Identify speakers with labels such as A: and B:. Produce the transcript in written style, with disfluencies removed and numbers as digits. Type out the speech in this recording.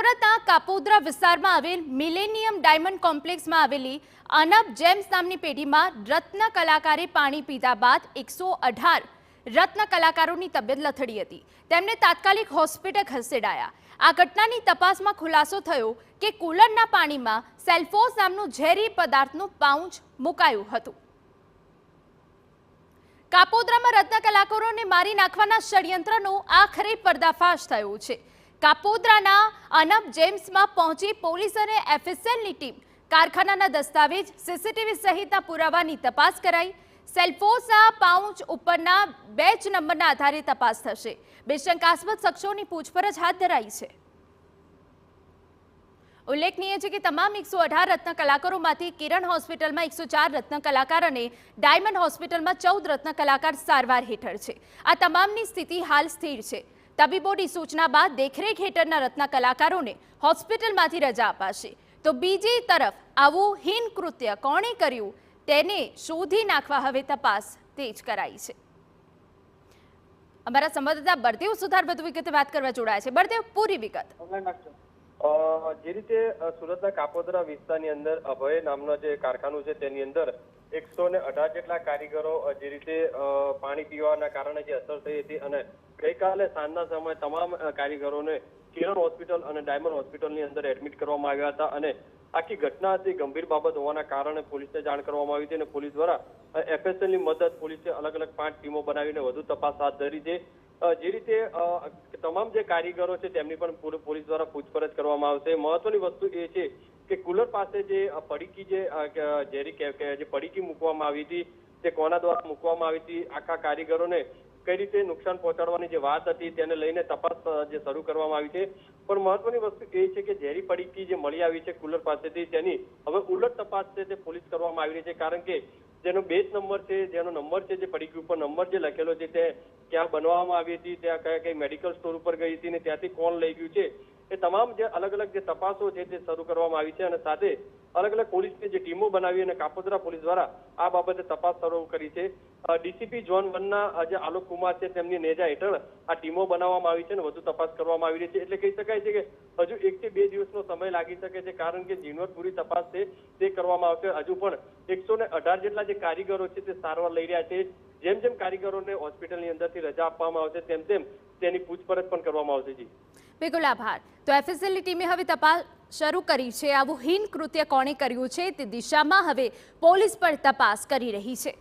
A: સુરતના કાપોદ્રા વિસ્તારમાં આવેલ મિલેનિયમ ડાયમંડ કોમ્પ્લેક્સમાં આવેલી અનબ જેમ્સ નામની પેઢીમાં રત્ન કલાકારે પાણી પીધા બાદ 118 રત્ન કલાકારોની તબિયત લથડી હતી. તેમને તાત્કાલિક હોસ્પિટલ ખસેડાયા. આ ઘટનાની તપાસમાં ખુલાસો થયો કે કુલરના પાણીમાં સેલ્ફોસ નામનું ઝેરી પદાર્થનું પાઉચ મુકાયું હતું. કાપોદ્રામાં રત્ન કલાકારોને મારી નાખવાના ષડયંત્રનો આખરે પર્દાફાશ થયો છે. કાપોદ્રાના અનબ જેમ્સમાં પહોંચી પોલીસ અને એફએસએલની ટીમ કારખાનાના દસ્તાવેજ, સીસીટીવી સહિતના પુરાવાની તપાસ કરાઈ. સેલ્ફોસના પાઉચ ઉપરના બેચ નંબરના આધારે તપાસ થશે. બે શંકાસ્પદ શખ્સોની પૂછપરછ હાથ ધરાઈ છે. ઉલ્લેખનીય છે કે તમામ 118 રત્ન કલાકારોમાંથી કિરણ હોસ્પિટલમાં 104 રત્ન કલાકાર અને ડાયમંડ હોસ્પિટલમાં 14 રત્ન કલાકાર સારવાર હેઠળ છે. આ તમામની સ્થિતિ હાલ સ્થિર છે. તબીબોની સૂચના બાદ દેખરેખ હેઠળના રત્ન કલાકારોને હોસ્પિટલમાંથી રજા અપાશે. તો બીજી તરફ આવું હીન કૃત્ય કોણે કર્યું તેને શોધી નાખવા હવે તપાસ તેજ કરાઈ છે. અમારા સંવાદદાતા બળદેવ સુધાર વધુ વિગતે વાત કરવા જોડાયા છે. બળદેવ, પૂરી વિગત.
B: જે રીતે સુરતના કાપોદ્રા વિસ્તારની અંદર અભય નામનો જે કારખાનું છે તેની અંદર 118 જેટલા કારીગરો જે રીતે પાણી પીવાના કારણે જે અસર થઈ હતી અને ગઈકાલે સાંજના સમયે તમામ કારીગરોને કિરણ હોસ્પિટલ અને ડાયમંડ હોસ્પિટલની અંદર એડમિટ કરવામાં આવ્યા હતા અને આખી ઘટના હતી ગંભીર બાબત હોવાના કારણે પોલીસને જાણ કરવામાં આવી હતી અને પોલીસ દ્વારા એફએસએલની મદદ પોલીસે અલગ અલગ 5 ટીમો બનાવીને વધુ તપાસ હાથ ધરી છે. જે રીતે તમામ જે કારીગરો છે તેમની પણ પોલીસ દ્વારા પૂછપરછ કરવામાં આવશે. મહત્વની વસ્તુ એ છે કે કુલર પાસે જે પડીકી જે પડીકી મૂકવામાં આવી હતી તે કોના દ્વારા મૂકવામાં આવી હતી, આખા કારીગરોને કઈ રીતે નુકસાન પહોંચાડવાની જે વાત હતી તેને લઈને તપાસ જે શરૂ કરવામાં આવી છે. પણ મહત્વની વસ્તુ એ છે કે ઝેરી પડીકી જે મળી આવી છે કુલર પાસેથી તેની હવે ઉલટ તપાસ છે તે પોલીસ કરવામાં આવી રહી છે. કારણ કે જેનો બેચ નંબર છે, જેનો નંબર છે, જે પડીકી ઉપર નંબર જે લખેલો છે તે ક્યાં બનાવવામાં આવી હતી, ત્યાં કઈ મેડિકલ સ્ટોર ઉપર ગઈ હતી ને ત્યાંથી કોણ લઈ ગયું છે, એ તમામ જે અલગ અલગ જે તપાસો છે તે શરૂ કરવામાં આવી છે. અને સાથે અલગ અલગ પોલીસની જે ટીમો બનાવી અને કાપોદ્રા પોલીસ દ્વારા આ બાબતે તપાસ શરૂ કરી છે. ડીસીપી ઝોન 1 ના જે આલોક કુમાર છે તેમની નેજા હેઠળ આ ટીમો બનાવવામાં આવી છે અને વધુ તપાસ કરવામાં આવી રહી છે. એટલે કહી શકાય છે કે હજુ 1 થી 2 દિવસનો સમય લાગી શકે છે, કારણ કે ઝીણવટપૂરી તપાસ છે તે કરવામાં આવશે. હજુ પણ 118 જેટલા જે કારીગરો છે તે સારવાર લઈ રહ્યા છે. જેમ જેમ કારીગરોને હોસ્પિટલની અંદરથી રજા આપવામાં આવશે તેમ તેમ તેની પૂછપરછ પણ કરવામાં આવશે. જી
A: બિલકુલ, આભાર. તો એફએસએલની ટીમે હવે તપાસ શરૂ કરી છે. આવું હીન કૃત્ય કોણે કર્યું છે તે દિશામાં હવે પોલીસ પણ તપાસ કરી રહી છે.